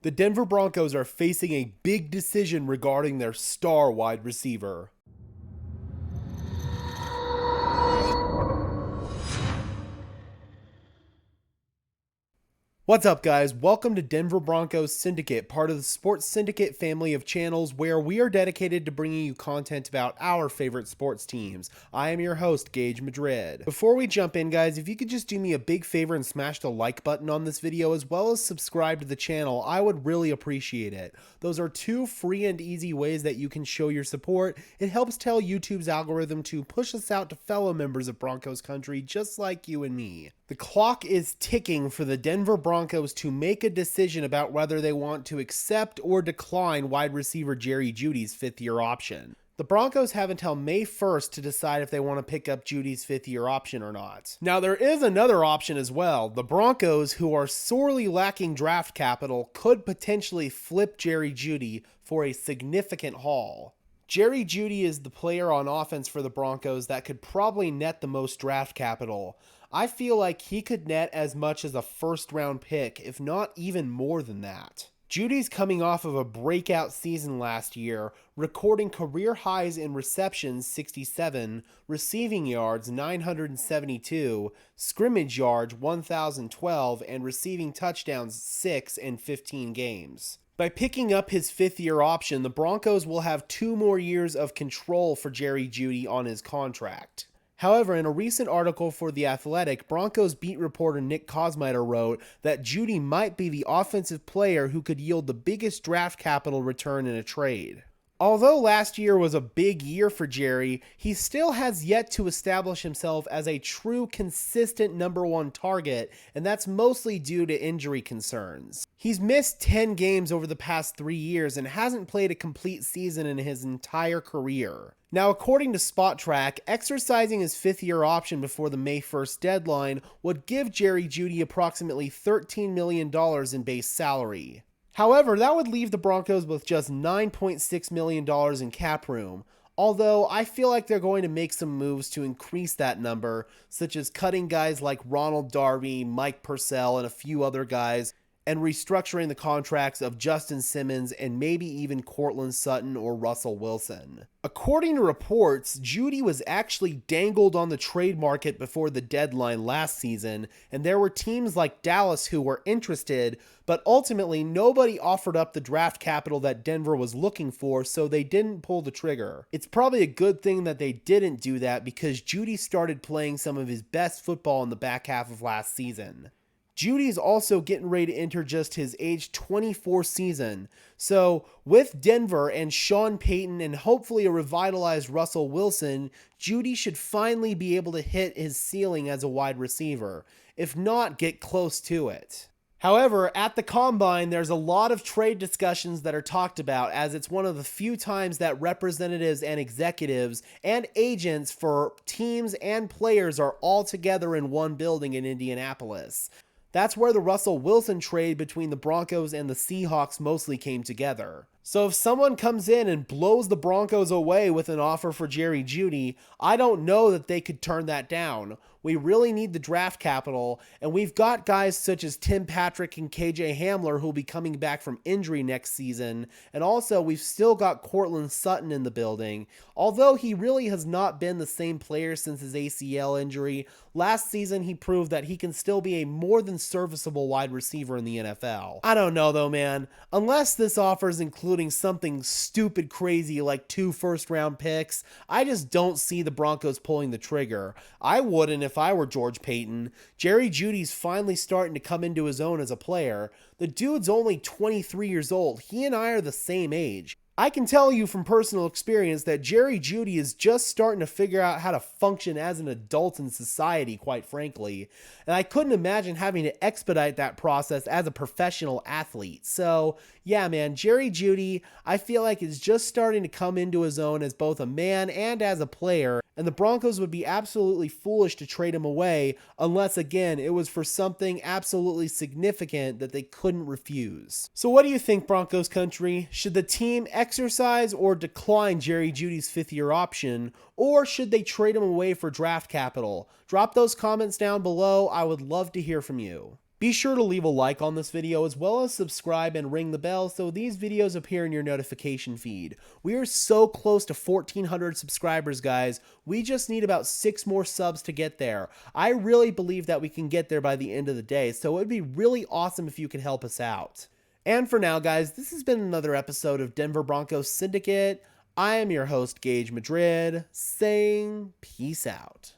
The Denver Broncos are facing a big decision regarding their star wide receiver. What's up, guys? Welcome to Denver Broncos Syndicate, part of the Sports Syndicate family of channels where we are dedicated to bringing you content about our favorite sports teams. I am your host, Gage Madrid. Before we jump in, guys, if you could just do me a big favor and smash the like button on this video as well as subscribe to the channel, I would really appreciate it. Those are two free and easy ways that you can show your support. It helps tell YouTube's algorithm to push us out to fellow members of Broncos country just like you and me. The clock is ticking for the Denver Broncos to make a decision about whether they want to accept or decline wide receiver Jerry Jeudy's fifth-year option. The Broncos have until May 1st to decide if they want to pick up Jeudy's fifth-year option or not. Now, there is another option as well. The Broncos, who are sorely lacking draft capital, could potentially flip Jerry Jeudy for a significant haul. Jerry Jeudy is the player on offense for the Broncos that could probably net the most draft capital. I feel like he could net as much as a first-round pick, if not even more than that. Jeudy's coming off of a breakout season last year, recording career highs in receptions 67, receiving yards 972, scrimmage yards 1,012, and receiving touchdowns 6 in 15 games. By picking up his fifth-year option, the Broncos will have 2 more years of control for Jerry Jeudy on his contract. However, in a recent article for The Athletic, Broncos beat reporter Nick Kosmider wrote that Jeudy might be the offensive player who could yield the biggest draft capital return in a trade. Although last year was a big year for Jerry, he still has yet to establish himself as a true consistent number 1 target, and that's mostly due to injury concerns. He's missed 10 games over the past 3 years and hasn't played a complete season in his entire career. Now, according to SpotTrack, exercising his fifth-year option before the May 1st deadline would give Jerry Jeudy approximately $13 million in base salary. However, that would leave the Broncos with just $9.6 million in cap room, although I feel like they're going to make some moves to increase that number, such as cutting guys like Ronald Darby, Mike Purcell, and a few other guys, and restructuring the contracts of Justin Simmons and maybe even Courtland Sutton or Russell Wilson. According to reports, Jeudy was actually dangled on the trade market before the deadline last season, and there were teams like Dallas who were interested, but ultimately nobody offered up the draft capital that Denver was looking for, so they didn't pull the trigger. It's probably a good thing that they didn't do that because Jeudy started playing some of his best football in the back half of last season. Jeudy's also getting ready to enter just his age 24 season. So with Denver and Sean Payton and hopefully a revitalized Russell Wilson, Jeudy should finally be able to hit his ceiling as a wide receiver, if not get close to it. However, at the Combine, there's a lot of trade discussions that are talked about, as it's one of the few times that representatives and executives and agents for teams and players are all together in one building in Indianapolis. That's where the Russell Wilson trade between the Broncos and the Seahawks mostly came together. So if someone comes in and blows the Broncos away with an offer for Jerry Jeudy, I don't know that they could turn that down. We really need the draft capital, and we've got guys such as Tim Patrick and KJ Hamler who will be coming back from injury next season, and also we've still got Courtland Sutton in the building. Although he really has not been the same player since his ACL injury, last season he proved that he can still be a more than serviceable wide receiver in the NFL. I don't know though, man. Unless this offer is including something stupid crazy like 2 first-round picks, I just don't see the Broncos pulling the trigger. I wouldn't if I were George Payton. Jerry Jeudy's finally starting to come into his own as a player. The dude's only 23 years old. He and I are the same age. I can tell you from personal experience that Jerry Jeudy is just starting to figure out how to function as an adult in society, quite frankly. And I couldn't imagine having to expedite that process as a professional athlete. So, yeah, man, Jerry Jeudy, I feel like is just starting to come into his own as both a man and as a player. And the Broncos would be absolutely foolish to trade him away unless, again, it was for something absolutely significant that they couldn't refuse. So what do you think, Broncos country? Should the team exercise or decline Jerry Jeudy's fifth-year option, or should they trade him away for draft capital? Drop those comments down below. I would love to hear from you. Be sure to leave a like on this video as well as subscribe and ring the bell so these videos appear in your notification feed. We are so close to 1,400 subscribers, guys. We just need about 6 more subs to get there. I really believe that we can get there by the end of the day, so it would be really awesome if you could help us out. And for now, guys, this has been another episode of Denver Broncos Syndicate. I am your host, Gage Madrid, saying peace out.